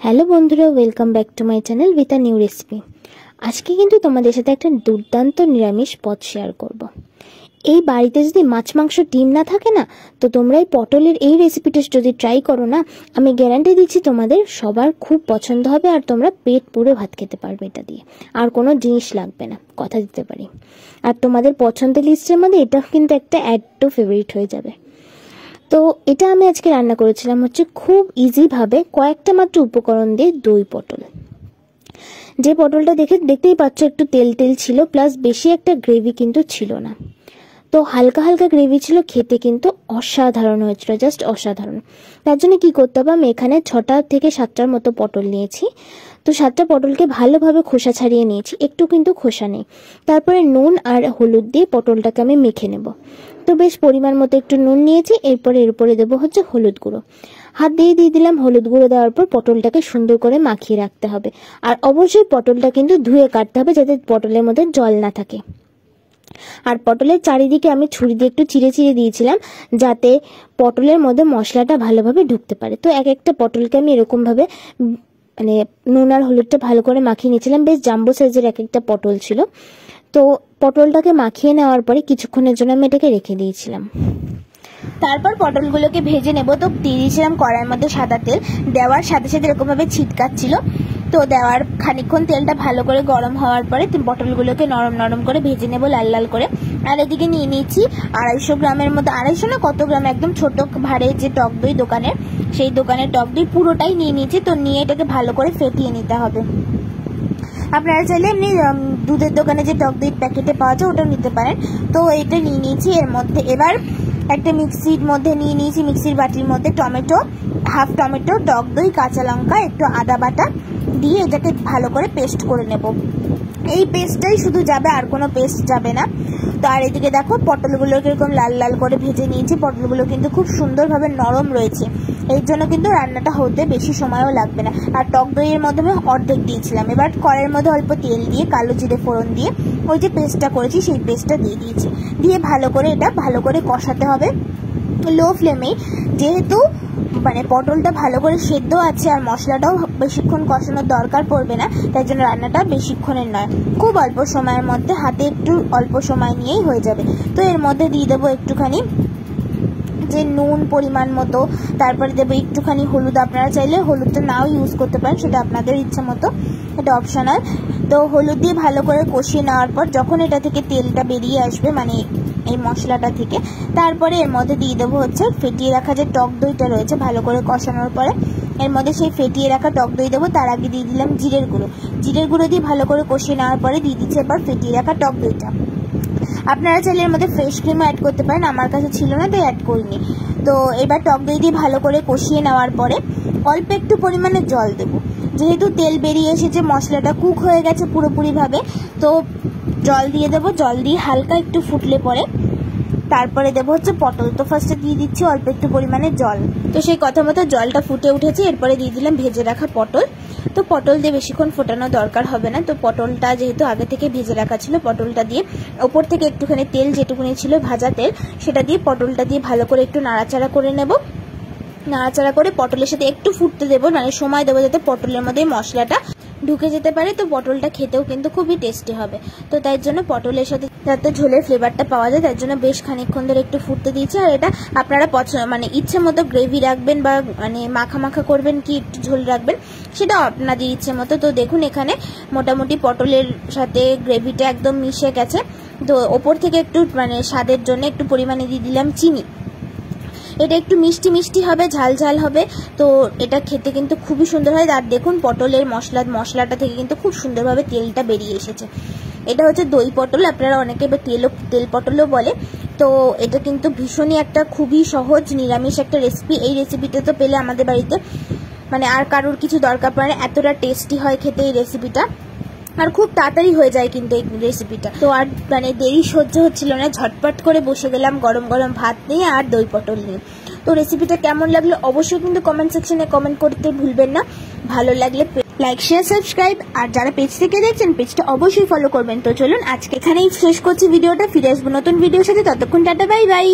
Hello বন্ধুরা, welcome back to my channel with a new recipe. আজকে কিন্তু তোমাদের সাথে একটা দুর্দান্ত নিরামিষ পদ শেয়ার করব। এই বাড়িতে যদি মাছ মাংস ডিম না থাকে না, তো তোমরা এই পটলের এই রেসিপিটা যদি ট্রাই করো না, আমি গ্যারান্টি দিচ্ছি তোমাদের সবার খুব পছন্দ হবে আর তোমরা পেট পুরো ভাত খেতে পারবে এটা দিয়ে। আর কোনো জিনিস লাগবে না, কথা দিতে পারি। আর তোমাদের পছন্দের লিস্টের মধ্যে এটা কিন্তু একটা অ্যাড টু ফেভারিট হয়ে যাবে। তো এটা আমি আজকে রান্না করেছিলাম হচ্ছে খুব ইজিভাবে কয়েকটা মাত্র উপকরণ দিয়ে দই পটল। যে পটলটা দেখতেই পাচ্ছ একটু তেল তেল ছিল, প্লাস বেশি একটা গ্রেভি কিন্তু ছিল না। তো হালকা হালকা গ্রেভি ছিল, খেতে কিন্তু অসাধারণ হয়েছিল, জাস্ট অসাধারণ। তার জন্য কি করতে হবে, আমি এখানে 6টা থেকে 7টার মতো পটল নিয়েছি। তো 7টা পটলকে ভালোভাবে খোসা ছাড়িয়ে নিয়েছি, একটু কিন্তু খোসা নেই। তারপরে নুন আর হলুদ দিয়ে পটলটাকে আমি মেখে নেব। তো বেশ পরিমাণ মতো একটু নুন নিয়েছি, এরপরে এর উপরে দেবো হচ্ছে হলুদ গুঁড়ো। হাত দিয়ে দিলাম হলুদ গুঁড়ো। দেওয়ার পর পটলটাকে সুন্দর করে মাখিয়ে রাখতে হবে। আর অবশ্যই পটলটা কিন্তু ধুয়ে কাটতে হবে, যাতে পটলের মধ্যে জল না থাকে। আর পটলের চারিদিকে আমি ছুরি দিয়ে একটু চিড়ে চিড়ে দিয়েছিলাম, যাতে পটলের মধ্যে মশলাটা ভালোভাবে ঢুকতে পারে। তো এক একটা পটলকে আমি এরকমভাবে মানে নুন আর হলুদটা ভালো করে মাখিয়ে নিয়েছিলাম। বেশ জাম্বো সাইজের এক একটা পটল ছিল। তো পটলটাকে মাখিয়ে নেওয়ার পরে কিছুক্ষণের জন্য আমি এটাকে রেখে দিয়েছিলাম। তারপর পটলগুলোকে ভেজে নেব। তো দিয়ে দিয়েছিলাম কড়াইয়ের মধ্যে সাদা তেল। দেওয়ার সাথে সাথে এরকমভাবে ছিটকাচ্ছিল। তো দেওয়ার খানিকক্ষণ তেলটা ভালো করে গরম হওয়ার পরে পটলগুলোকে নরম নরম করে ভেজে নেব, লাল লাল করে। আর এদিকে নিয়ে নিয়েছি 250 গ্রামের মধ্যে, 250 না কত গ্রাম, একদম ছোট ভাড়ে যে টক দই দোকানের, সেই দোকানের টক দই পুরোটাই নিয়ে নিয়েছি। তো নিয়ে এটাকে ভালো করে ফেটিয়ে নিতে হবে। আপনারা চাইলে এমনি দুধের দোকানে যে টক দই প্যাকেটে পাওয়া যায় ওটাও নিতে পারেন। তো এটা নিয়ে নিয়েছি। এর মধ্যে এবার একটা মিক্সির মধ্যে নিয়ে নিয়েছি, মিক্সির বাটির মধ্যে টমেটো, হাফ টমেটো, টক দই, কাঁচা লঙ্কা, একটু আদা বাটা দিয়ে এটাকে ভালো করে পেস্ট করে নেব। এই পেস্টটাই শুধু যাবে, আর কোনো পেস্ট যাবে না। তো আর এদিকে দেখো পটলগুলোকে এরকম লাল লাল করে ভেজে নিয়েছি। পটলগুলো কিন্তু খুব সুন্দরভাবে নরম রয়েছে, এর জন্য কিন্তু রান্নাটা হতে বেশি সময়ও লাগবে না। আর টক দইয়ের মধ্যে আমি অর্ধেক দিয়েছিলাম। এবার কড়াইয়ের মধ্যে অল্প তেল দিয়ে কালো জিরে ফোড়ন দিয়ে ওই যে পেস্টটা করেছি সেই পেস্টটা দিয়ে দিয়েছি। দিয়ে ভালো করে এটা ভালো করে কষাতে হবে লো ফ্লেমে। যেহেতু মানে পটলটা ভালো করে সেদ্ধ আছে আর মশলাটাও বেশিক্ষণ কষানোর দরকার পড়বে না, তাই জন্য রান্নাটা বেশিক্ষণের নয়, খুব অল্প সময়ের মধ্যে, হাতে একটু অল্প সময় নিয়েই হয়ে যাবে। তো এর মধ্যে দিয়ে দেবো একটুখানি যে নুন পরিমাণ মতো, তারপরে দেবো একটুখানি হলুদ। আপনারা চাইলে হলুদটা নাও ইউজ করতে পারেন, সেটা আপনাদের ইচ্ছা মতো, এটা অপশনাল। তো হলুদ দিয়ে ভালো করে কষিয়ে নেওয়ার পর যখন এটা থেকে তেলটা বেরিয়ে আসবে, মানে এই মশলাটা থেকে, তারপরে এর মধ্যে দিয়ে দেবো হচ্ছে ফেটিয়ে রাখা যে টক দইটা রয়েছে। ভালো করে কষানোর পরে এর মধ্যে সেই ফেটিয়ে রাখা টক দই দেবো। তার আগে দিয়ে দিলাম জিরের গুঁড়ো। জিরের গুঁড়ো দিয়ে ভালো করে কষিয়ে নেওয়ার পরে দিয়ে দিচ্ছি এবার ফেটিয়ে রাখা টক দইটা। আপনারা চাইলে এর মধ্যে ফ্রেশ ক্রিমও অ্যাড করতে পারেন, আমার কাছে ছিল না তাই অ্যাড করিনি। তো এবার টক দই দিয়ে ভালো করে কষিয়ে নেওয়ার পরে অল্প একটু পরিমাণে জল দেবো। যেহেতু তেল বেরিয়ে এসেছে, মশলাটা কুক হয়ে গেছে পুরোপুরিভাবে, তো জল দিয়ে দেবো। জল দিয়ে হালকা একটু ফুটলে পরে তারপরে দেবো হচ্ছে পটল। তো ফার্স্টে দিয়ে দিচ্ছি অল্প একটু পরিমাণে জল। তো সেই কথা মতো জলটা ফুটে উঠেছে, এরপরে দিয়ে দিলাম ভেজে রাখা পটল। তো পটল দিয়ে বেশিক্ষণ ফোটানোর দরকার হবে না। তো পটলটা যেহেতু আগে থেকে ভেজে রাখা ছিল, পটলটা দিয়ে ওপর থেকে একটুখানি তেল যেটুকুনি ছিল ভাজা তেল, সেটা দিয়ে পটলটা দিয়ে ভালো করে একটু নাড়াচাড়া করে নেব। নাড়াচাড়া করে পটলের সাথে একটু ফুটতে দেবো, মানে সময় দেবো যাতে পটলের মধ্যে মশলাটা ঢুকে যেতে পারে। তো পটলটা খেতেও কিন্তু খুবই টেস্টি হবে। তো তাই জন্য পটলের সাথে যাতে ঝোলের ফ্লেভারটা পাওয়া যায়, তার জন্য বেশ খানিকক্ষণ ধরে একটু ফুটতে দিয়েছি। আর এটা আপনারা মানে ইচ্ছে মতো গ্রেভি রাখবেন বা মানে মাখা মাখা করবেন কি একটু ঝোল রাখবেন, সেটা আপনাদের ইচ্ছে মতো। তো দেখুন এখানে মোটামুটি পটলের সাথে গ্রেভিটা একদম মিশে গেছে। তো ওপর থেকে একটু মানে স্বাদের জন্য একটু পরিমাণে দিয়ে দিলাম চিনি। এটা একটু মিষ্টি মিষ্টি হবে, ঝাল ঝাল হবে। তো এটা খেতে কিন্তু খুবই সুন্দর হয়। আর দেখুন পটলের মশলাটা থেকে কিন্তু খুব সুন্দরভাবে তেলটা বেরিয়ে এসেছে। এটা হচ্ছে দই পটল, আপনারা অনেকে তেল পটলও বলে। তো এটা কিন্তু ভীষণই একটা খুবই সহজ নিরামিষ একটা রেসিপি। এই রেসিপিটা তো পেলে আমাদের বাড়িতে মানে আর কারোর কিছু দরকার পড়ে না, এতটা টেস্টি হয় খেতে এই রেসিপিটা। আর খুব তাড়াতাড়ি হয়ে যায় কিন্তু এই রেসিপিটা। তো আর মানে দেরি সহ্য হচ্ছিল না, ঝটপট করে বসে গেলাম গরম গরম ভাত নিয়ে আর দই পটল নিয়ে। তো রেসিপিটা কেমন লাগলো অবশ্যই কিন্তু কমেন্ট সেকশনে কমেন্ট করতে ভুলবেন না। ভালো লাগলে লাইক, শেয়ার, সাবস্ক্রাইব, আর যারা পেজ থেকে দেখছেন পেজটা অবশ্যই ফলো করবেন। তো চলুন আজকে এখানেই শেষ করছি ভিডিওটা, ফিরে আসবো নতুন ভিডিওর সাথে। ততক্ষণ টাটা, বাই বাই।